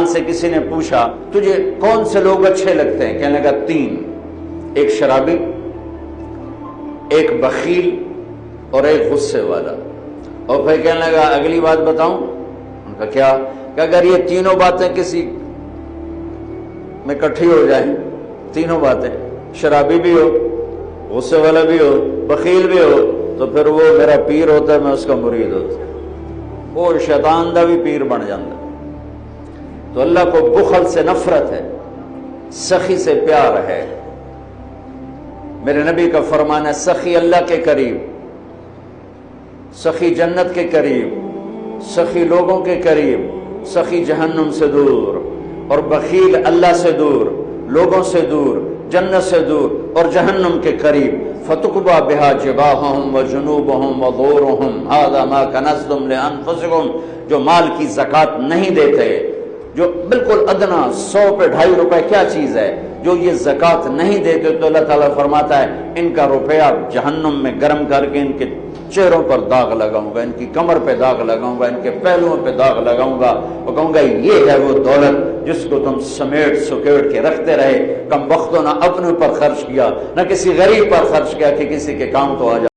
مسلمان سے کسی نے پوچھا تجھے کون سے لوگ اچھے لگتے ہیں؟ کہنے لگا 3، ایک شرابی، ایک بخیل اور ایک غصے والا۔ اور پھر کہنے لگا اگلی بات بتاؤں؟ ان کا کیا؟ کہ اگر یہ تینوں باتیں کسی میں اکٹھی ہو جائیں، تینوں باتیں، شرابی بھی ہو، غصے والا بھی ہو، بخیل بھی ہو، تو پھر وہ میرا پیر ہوتا ہے، میں اس کا مرید ہوتا ہے، وہ شیطان دا بھی پیر بن جاتا ہے۔ تو اللہ کو بخل سے نفرت ہے، سخی سے پیار ہے۔ میرے نبی کا فرمان ہے سخی اللہ کے قریب، سخی جنت کے قریب، سخی لوگوں کے قریب، سخی جہنم سے دور، اور بخیل اللہ سے دور، لوگوں سے دور، جنت سے دور اور جہنم کے قریب۔ فَتُقْبَى بِهَا جِبَاهُهُمْ وَجُنُوبُهُمْ وَظُهُورُهُمْ هَذَا مَا كَنَزْتُمْ لِأَنفُسِكُمْ۔ جو مال کی زکوٰۃ نہیں دیتے، جو بالکل ادنا 100 پہ 2.5 روپے کیا چیز ہے، جو یہ زکوٰۃ نہیں دیتے، تو اللہ تعالیٰ فرماتا ہے ان کا روپیہ جہنم میں گرم کر کے ان کے چہروں پر داغ لگاؤں گا، ان کی کمر پہ داغ لگاؤں گا، ان کے پہلوؤں پہ داغ لگاؤں گا، اور کہوں گا یہ ہے وہ دولت جس کو تم سمیٹ سکیٹ کے رکھتے رہے، کم بختوں نہ اپنے پر خرچ کیا، نہ کسی غریب پر خرچ کیا کہ کسی کے کام تو آ جائے۔